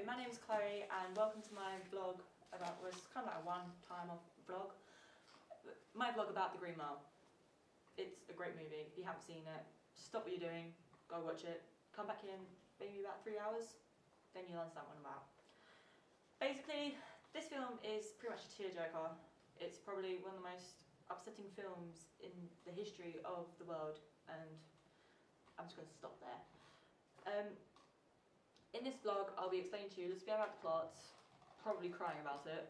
my name is Chloe and welcome to my vlog about, well, it's kind of like a one-time off vlog. My vlog about The Green Mile. It's a great movie. If you haven't seen it, stop what you're doing, go watch it, come back in maybe about 3 hours, then you'll understand what I'm about. Basically, this film is pretty much a tearjerker. It's probably one of the most upsetting films in the history of the world, and I'm just going to stop there. In this vlog, I'll be explaining to you a little bit about the plot, probably crying about it,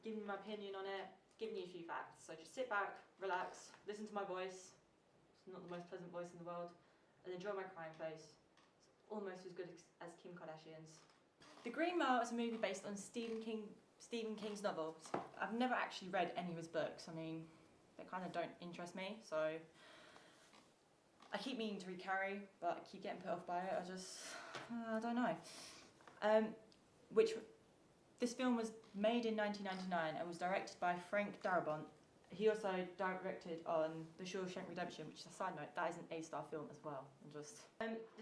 giving you my opinion on it, giving you a few facts. So just sit back, relax, listen to my voice. It's not the most pleasant voice in the world, and enjoy my crying face. It's almost as good as Kim Kardashian's. The Green Mile is a movie based on Stephen King's novels. I've never actually read any of his books. I mean, they kind of don't interest me, so I keep meaning to read Carrie, but I keep getting put off by it. I don't know. This film was made in 1999 and was directed by Frank Darabont. He also directed on The Shawshank Redemption, which is a side note, that is an A-star film as well. This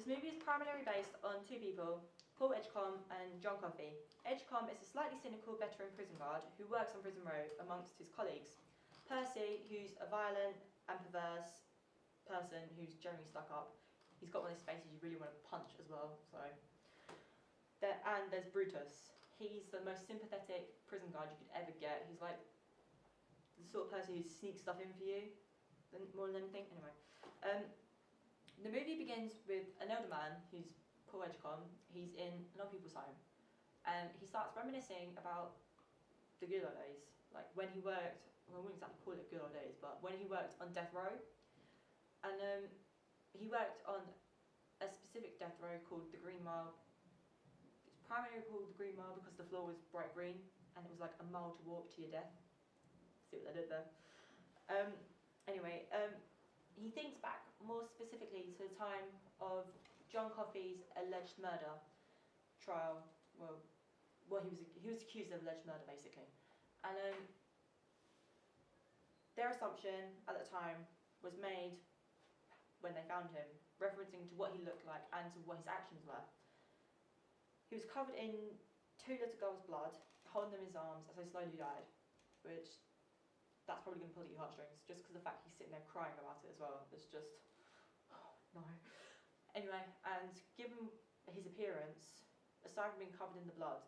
movie is primarily based on two people, Paul Edgecombe and John Coffey. Edgecombe is a slightly cynical veteran prison guard who works on Prison Row amongst his colleagues. Percy, who's a violent and perverse person who's generally stuck up. He's got one of those faces you really want to punch as well. And there's Brutus. He's the most sympathetic prison guard you could ever get. He's like the sort of person who sneaks stuff in for you, more than anything. Anyway, the movie begins with an elder man who's Paul Edgecombe. He's in an old people's home, and he starts reminiscing about the good old days, like when he worked. Well, I wouldn't exactly call it good old days, but when he worked on death row. And he worked on a specific death row called the Green Mile. It's primarily called the Green Mile because the floor was bright green and it was like a mile to walk to your death. See what they did there. Anyway, he thinks back more specifically to the time of John Coffey's alleged murder trial. Well, he was accused of alleged murder basically, and their assumption at the time was made when they found him, referencing to what he looked like and to what his actions were. He was covered in two little girls' blood, holding them in his arms as they slowly died, which that's probably going to pull at your heartstrings, just because of the fact he's sitting there crying about it as well. It's just, oh, no. Anyway, and given his appearance, aside from being covered in the blood,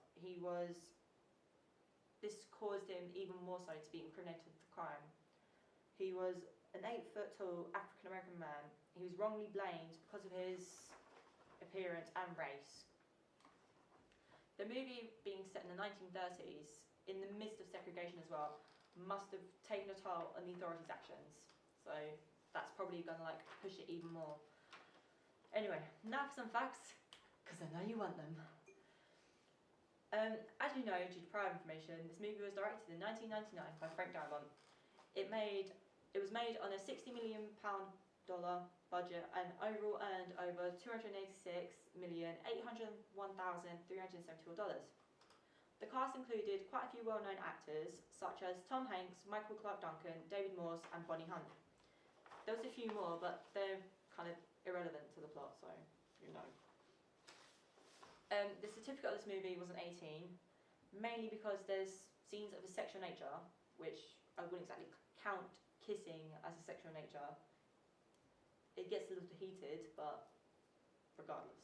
this caused him even more so to be incriminated with the crime. He was an 8-foot-tall African-American man. He was wrongly blamed because of his appearance and race. The movie, being set in the 1930s, in the midst of segregation as well, must have taken a toll on the authorities' actions. So that's probably going to push it even more. Anyway, now for some facts, because I know you want them. As you know, due to prior information, this movie was directed in 1999 by Frank Darabont. It was made on a $60 million budget and overall earned over $286,801,374. The cast included quite a few well-known actors, such as Tom Hanks, Michael Clarke Duncan, David Morse, and Bonnie Hunt. There was a few more, but they're kind of irrelevant to the plot, so you know. The certificate of this movie wasn't 18, mainly because there's scenes of a sexual nature, which I wouldn't exactly count kissing as a sexual nature. It gets a little heated, but regardless.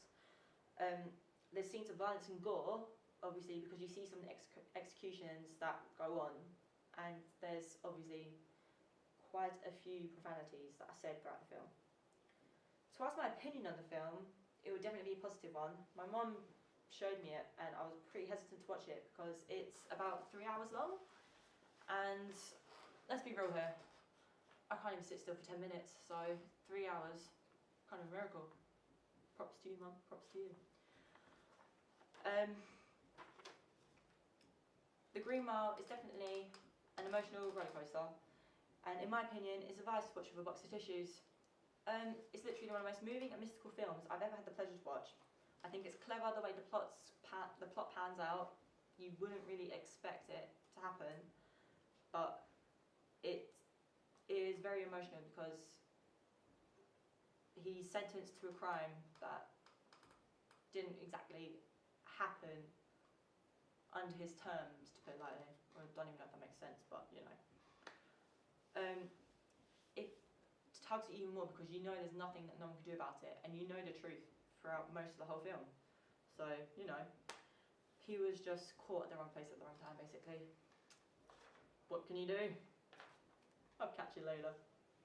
There's scenes of violence and gore, obviously, because you see some of the executions that go on, and there's obviously quite a few profanities that are said throughout the film. To ask my opinion on the film, it would definitely be a positive one. My mum showed me it, and I was pretty hesitant to watch it because it's about 3 hours long, and let's be real here, I can't even sit still for 10 minutes, so 3 hours, kind of a miracle. Props to you, Mum, props to you. The Green Mile is definitely an emotional rollercoaster, and in my opinion, it's a vice to watch with a box of tissues. It's literally one of the most moving and mystical films I've ever had the pleasure to watch. I think it's clever the way the plot pans out. You wouldn't really expect it to happen, but it is very emotional because he's sentenced to a crime that didn't exactly happen under his terms, to put it lightly. I don't even know if that makes sense, but you know. It tugs at you even more because you know there's nothing that no one can do about it, and you know the truth throughout most of the whole film. So, you know, he was just caught at the wrong place at the wrong time, basically. What can you do? I'll catch you later.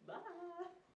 Bye!